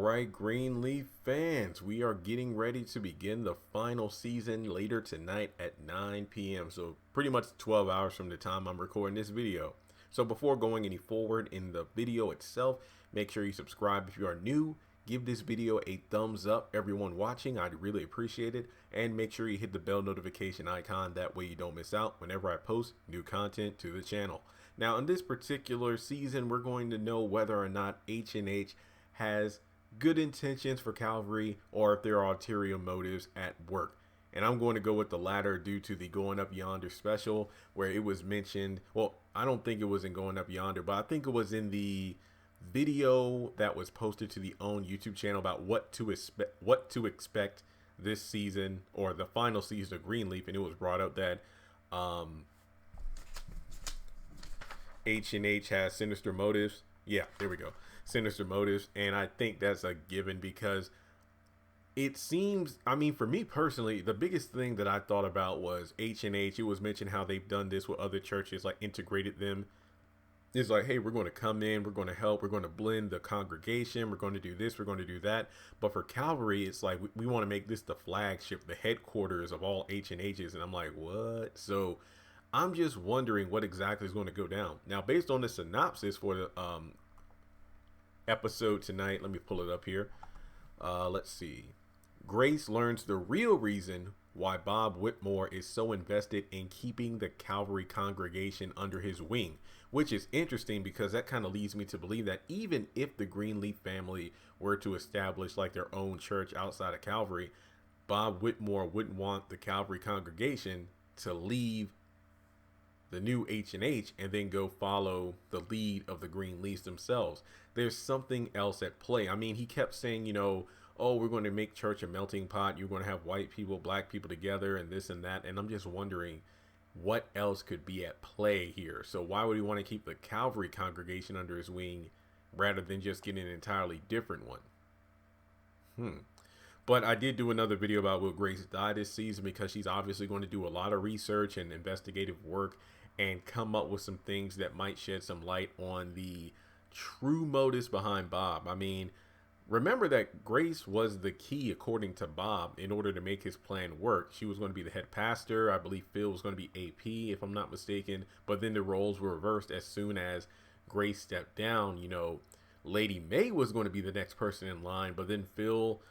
right, Greenleaf fans, we are getting ready to begin the final season later tonight at 9 p.m. So pretty much 12 hours from the time I'm recording this video. So before going any forward in the video itself, make sure you subscribe if you are new. Give this video a thumbs up, everyone watching. I'd really appreciate it. And make sure you hit the bell notification icon. That way you don't miss out whenever I post new content to the channel. Now, in this particular season, we're going to know whether or not H&H has good intentions for Calvary or if there are ulterior motives at work. And I'm going to go with the latter due to the Going Up Yonder special, where it was mentioned. Well, I don't think it was in Going Up Yonder, but I think it was in the video that was posted to the own YouTube channel about what to expect this season, or the final season of Greenleaf. And it was brought up that H&H has sinister motives. Yeah, there we go. Sinister motives. And I think that's a given because it seems, I mean, for me personally, the biggest thing that I thought about was H&H. It was mentioned how they've done this with other churches, like integrated them. It's like, hey, we're going to come in, we're going to help, we're going to blend the congregation, we're going to do this, we're going to do that. But for Calvary, it's like we want to make this the flagship, the headquarters of all H&H's. And I'm like, what? So I'm just wondering what exactly is going to go down. Now, based on the synopsis for the episode tonight, let me pull it up here. Let's see. Grace learns the real reason why Bob Whitmore is so invested in keeping the Calvary congregation under his wing, which is interesting because that kind of leads me to believe that even if the Greenleaf family were to establish like their own church outside of Calvary, Bob Whitmore wouldn't want the Calvary congregation to leave the new H&H and then go follow the lead of the Greenleafs themselves. There's something else at play. I mean, he kept saying, you know, oh, we're going to make church a melting pot. You're going to have white people, black people together and this and that. And I'm just wondering what else could be at play here. So why would he want to keep the Calvary congregation under his wing rather than just getting an entirely different one? But I did do another video about will Grace die this season because she's obviously going to do a lot of research and investigative work and come up with some things that might shed some light on the true motives behind Bob. I mean, remember that Grace was the key, according to Bob, in order to make his plan work. She was going to be the head pastor. I believe Phil was going to be AP, if I'm not mistaken. But then the roles were reversed as soon as Grace stepped down. You know, Lady May was going to be the next person in line, but then Phil,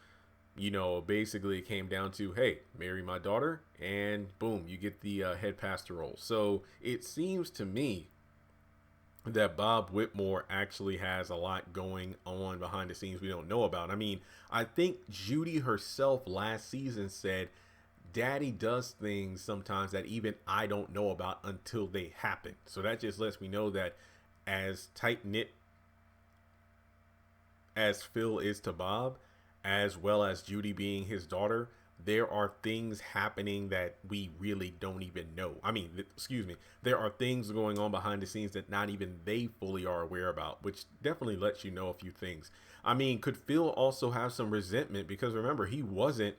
you know, basically it came down to, hey, marry my daughter, and boom, you get the head pastor role. So it seems to me that Bob Whitmore actually has a lot going on behind the scenes we don't know about. I mean, I think Judy herself last season said, Daddy does things sometimes that even I don't know about until they happen. So that just lets me know that as tight-knit as Phil is to Bob, as well as Judy being his daughter, there are things happening that we really don't even know. I mean, excuse me, there are things going on behind the scenes that not even they fully are aware about, which definitely lets you know a few things. I mean, could Phil also have some resentment? Because remember, he wasn't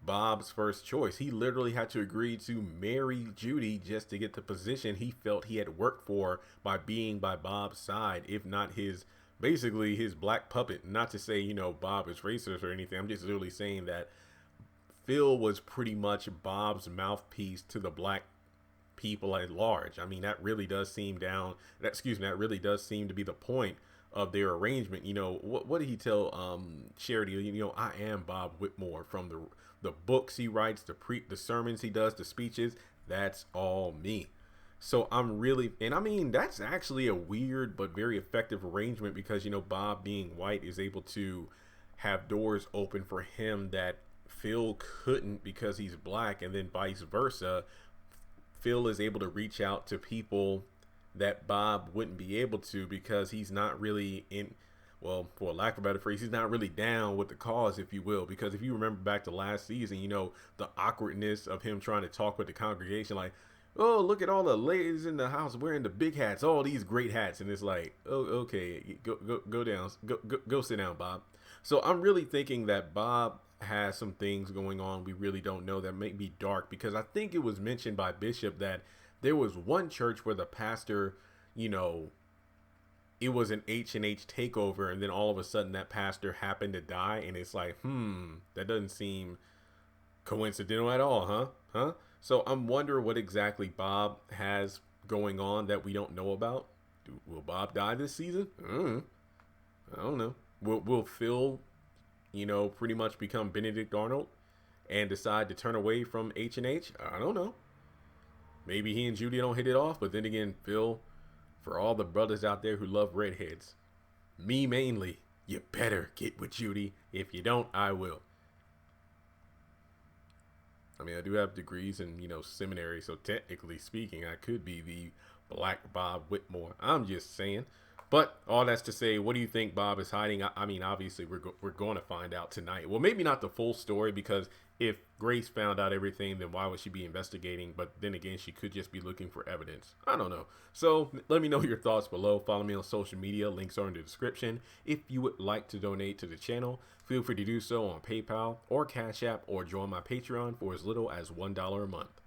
Bob's first choice. He literally had to agree to marry Judy just to get the position he felt he had worked for by being by Bob's side, if not his, basically his black puppet. Not to say, you know, Bob is racist or anything. I'm just literally saying that Phil was pretty much Bob's mouthpiece to the black people at large. I mean, that really does seem that really does seem to be the point of their arrangement. You know, what did he tell Charity? You know, I am Bob Whitmore. From the books he writes, the sermons he does, the speeches, that's all me. So I'm really, and I mean, that's actually a weird but very effective arrangement because, you know, Bob being white is able to have doors open for him that Phil couldn't because he's black, and then vice versa. Phil is able to reach out to people that Bob wouldn't be able to because he's not really in, well, for lack of a better phrase, he's not really down with the cause, if you will. Because if you remember back to last season, you know, the awkwardness of him trying to talk with the congregation, like, oh, look at all the ladies in the house wearing the big hats, all these great hats. And it's like, oh, okay, go down, go sit down, Bob. So I'm really thinking that Bob has some things going on we really don't know that may be dark, because I think it was mentioned by Bishop that there was one church where the pastor, you know, it was an H&H takeover, and then all of a sudden that pastor happened to die, and it's like, that doesn't seem coincidental at all, huh? So I'm wondering what exactly Bob has going on that we don't know about. Will Bob die this season? I don't know. Will Phil, pretty much become Benedict Arnold and decide to turn away from H&H? I don't know. Maybe he and Judy don't hit it off, but then again, Phil, for all the brothers out there who love redheads, me mainly, you better get with Judy. If you don't, I will. I mean, I do have degrees in, seminary, so technically speaking, I could be the Black Bob Whitmore. I'm just saying. But all that's to say, what do you think Bob is hiding? I mean, obviously, we're going to find out tonight. Well, maybe not the full story, because if Grace found out everything, then why would she be investigating? But then again, she could just be looking for evidence. I don't know. So let me know your thoughts below. Follow me on social media. Links are in the description. If you would like to donate to the channel, feel free to do so on PayPal or Cash App, or join my Patreon for as little as $1 a month.